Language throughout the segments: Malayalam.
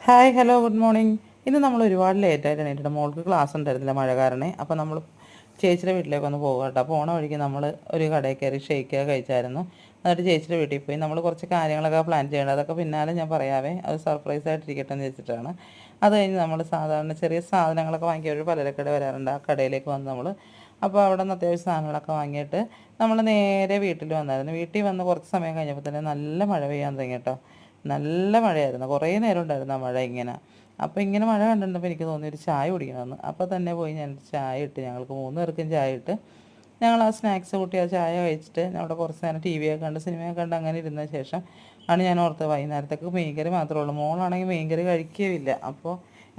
Hi hello good morning. ഇന്ന് നമ്മൾ ഒരുപാട് ലേറ്റായിട്ട് എണീറ്റിട്ട് മോൾക്ക് ക്ലാസ് ഉണ്ടായിരുന്നില്ല മഴ കാരണം. അപ്പോൾ നമ്മൾ ചേച്ചിയുടെ വീട്ടിലേക്ക് ഒന്ന് പോകുക കേട്ടോ. പോണ വഴിക്ക് നമ്മൾ ഒരു കടയിൽ കയറി ഷേക്കൊക്കെ കഴിച്ചായിരുന്നു. എന്നിട്ട് ചേച്ചിയുടെ വീട്ടിൽ പോയി നമ്മൾ കുറച്ച് കാര്യങ്ങളൊക്കെ പ്ലാൻ ചെയ്യേണ്ടത്, അതൊക്കെ പിന്നാലെ ഞാൻ പറയാവേ, അത് സർപ്രൈസ് ആയിട്ടിരിക്കട്ടെ എന്ന് വെച്ചിട്ടാണ്. അത് കഴിഞ്ഞ് നമ്മൾ സാധാരണ ചെറിയ സാധനങ്ങളൊക്കെ വാങ്ങിയ ഒരു പലചരക്കട വരാറുണ്ട്, ആ കടയിലേക്ക് വന്ന് നമ്മൾ അപ്പോൾ അവിടെ നിന്ന് അത്യാവശ്യം സാധനങ്ങളൊക്കെ വാങ്ങിയിട്ട് നമ്മൾ നേരെ വീട്ടിൽ വന്നായിരുന്നു. വീട്ടിൽ വന്ന് കുറച്ച് സമയം കഴിഞ്ഞപ്പോൾ തന്നെ നല്ല മഴ പെയ്യാൻ തുടങ്ങി കേട്ടോ. നല്ല മഴയായിരുന്നു, കുറേ നേരം ഉണ്ടായിരുന്നു ആ മഴ ഇങ്ങനെ. അപ്പോൾ ഇങ്ങനെ മഴ കണ്ടിരുന്നപ്പോൾ എനിക്ക് തോന്നി ഒരു ചായ കുടിക്കണമെന്ന്. അപ്പോൾ തന്നെ പോയി ഞാൻ ചായ ഇട്ട്, ഞങ്ങൾക്ക് 3 പേർക്കും ചായ ഇട്ട് ഞങ്ങൾ ആ സ്നാക്സ് കൂട്ടി ആ ചായ കഴിച്ചിട്ട് അവിടെ കുറച്ച് നേരം ടി വിയൊക്കെ കണ്ട് സിനിമയൊക്കെ കണ്ട് അങ്ങനെ ഇരുന്ന ശേഷം ആണ് ഞാൻ ഓർത്തത് വൈകുന്നേരത്തേക്ക് മീൻകറി മാത്രമേ ഉള്ളൂ. മോളാണെങ്കിൽ മീൻകറി കഴിക്കുകയില്ല. അപ്പോൾ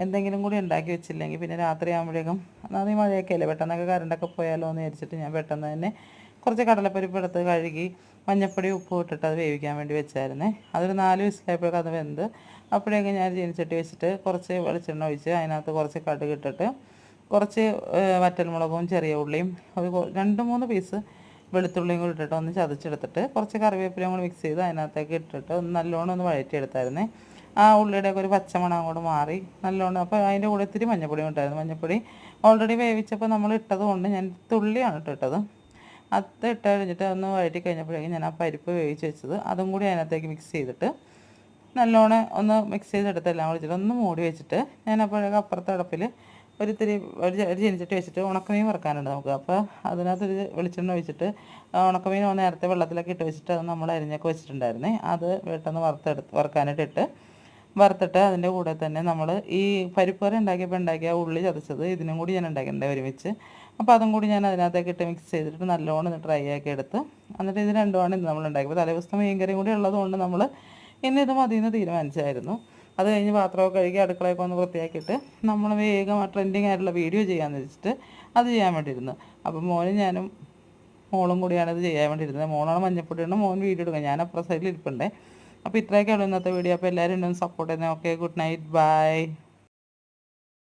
എന്തെങ്കിലും കൂടി ഉണ്ടാക്കി വെച്ചില്ലെങ്കിൽ പിന്നെ രാത്രി ആകുമ്പോഴേക്കും അത് ഈ മഴയൊക്കെ അല്ലേ, പെട്ടെന്നൊക്കെ കറണ്ടൊക്കെ പോയാലോ എന്ന് വിചാരിച്ചിട്ട് ഞാൻ പെട്ടെന്ന് തന്നെ കുറച്ച് കടലപ്പരിപ്പ് എടുത്ത് കഴുകി മഞ്ഞപ്പൊടി ഉപ്പ് ഇട്ടിട്ട് അത് വേവിക്കാൻ വേണ്ടി വെച്ചായിരുന്നേ. അതൊരു 4 വിസിലായപ്പോഴേക്കും അത് വെന്ത്. അപ്പോഴേക്കും ഞാൻ ചീനിച്ചട്ടി വെച്ചിട്ട് കുറച്ച് വെളിച്ചെണ്ണ ഒഴിച്ച് അതിനകത്ത് കുറച്ച് കടുക് ഇട്ടിട്ട് കുറച്ച് വറ്റൽമുളകും ചെറിയ ഉള്ളിയും ഒരു 2-3 പീസ് വെളുത്തുള്ളിയും കൂടി ഇട്ടിട്ട് ഒന്ന് ചതച്ചെടുത്തിട്ട് കുറച്ച് കറിവേപ്പിലയും കൂടി മിക്സ് ചെയ്ത് അതിനകത്തേക്ക് ഇട്ടിട്ട് ഒന്ന് നല്ലോണം ഒന്ന് വഴറ്റിയെടുത്തായിരുന്നേ. ആ ഉള്ളിയുടെയൊക്കെ ഒരു പച്ചമണം അങ്ങോട്ട് മാറി നല്ലോണം. അപ്പോൾ അതിൻ്റെ കൂടെ ഇത്തിരി മഞ്ഞപ്പൊടിയും ഉണ്ടായിരുന്നു. മഞ്ഞപ്പൊടി ഓൾറെഡി വേവിച്ചപ്പോൾ നമ്മൾ ഇട്ടത് കൊണ്ട് ഞാൻ തുള്ളിയാണ് ഇട്ടത്. അത് ഇട്ട് കഴിഞ്ഞിട്ട് ഒന്ന് വഴറ്റി കഴിഞ്ഞപ്പോഴേക്കും ഞാൻ ആ പരിപ്പ് വേവിച്ച് വെച്ചത് അതും കൂടി അതിനകത്തേക്ക് മിക്സ് ചെയ്തിട്ട് നല്ലോണം ഒന്ന് മിക്സ് ചെയ്തെടുത്ത് എല്ലാം കൂടി വെച്ചിട്ട് ഒന്ന് മൂടി വെച്ചിട്ട് ഞാൻ അപ്പോഴേക്കും അപ്പുറത്തെ അടുപ്പിൽ ഒരു ചീനിച്ചട്ടി വെച്ചിട്ട് ഉണക്കമീൻ വറുക്കാനുണ്ട് നമുക്ക്. അപ്പോൾ അതിനകത്തൊരു വെളിച്ചെണ്ണ ഒഴിച്ചിട്ട് ഉണക്കമീൻ നേരത്തെ വെള്ളത്തിലൊക്കെ ഇട്ട് വെച്ചിട്ട് അത് നമ്മൾ അരിഞ്ഞൊക്കെ വെച്ചിട്ടുണ്ടായിരുന്നേ. അത് പെട്ടെന്ന് വറുക്കാനായിട്ട് വറുത്തിട്ട് അതിൻ്റെ കൂടെ തന്നെ നമ്മൾ ഈ പരിപ്പ് കറി ഉണ്ടാക്കിയ ഉള്ളി ചതച്ചത് ഇതിനും കൂടി ഞാൻ ഉണ്ടാക്കിയിട്ടുണ്ട് ഒരുമിച്ച്. അപ്പോൾ അതും കൂടി ഞാൻ അതിനകത്തേക്ക് ഇട്ട് മിക്സ് ചെയ്തിട്ട് നല്ലോണം ഡ്രൈ ആക്കി എടുത്ത് എന്നിട്ട് ഇത് രണ്ടുമാണ് ഇന്ന് നമ്മൾ ഉണ്ടാക്കിയത്. തലേദിവസത്തെ മീൻകറിയും കൂടി ഉള്ളതുകൊണ്ട് നമ്മൾ ഇന്ന് ഇത് മതിയെന്ന് തീരുമാനിച്ചായിരുന്നു. അത് കഴിഞ്ഞ് പാത്രമൊക്കെ കഴുകി അടുക്കളയൊക്കെ ഒന്ന് വൃത്തിയാക്കിയിട്ട് നമ്മൾ വേഗം ട്രെൻഡിങ് ആയിട്ടുള്ള വീഡിയോ ചെയ്യാമെന്ന് വെച്ചിട്ട് അത് ചെയ്യാൻ വേണ്ടിയിരുന്നു. അപ്പോൾ ഞാനും മോളും കൂടിയാണ് ഇത് ചെയ്യാൻ വേണ്ടിയിരുന്നത്. മോളാണ് മഞ്ഞപ്പൊടി ഇടണം, മോൻ വീഡിയോ എടുക്കുക, ഞാൻ അപ്പുറം സൈഡിൽ ഇരിപ്പുണ്ടേ. അപ്പോൾ ഇത്രയൊക്കെയുള്ളൂ ഇന്നത്തെ വീഡിയോ. അപ്പോൾ എല്ലാവരും ഒന്ന് സപ്പോർട്ട് ചെയ്യുന്നത്. Okay, good night, by.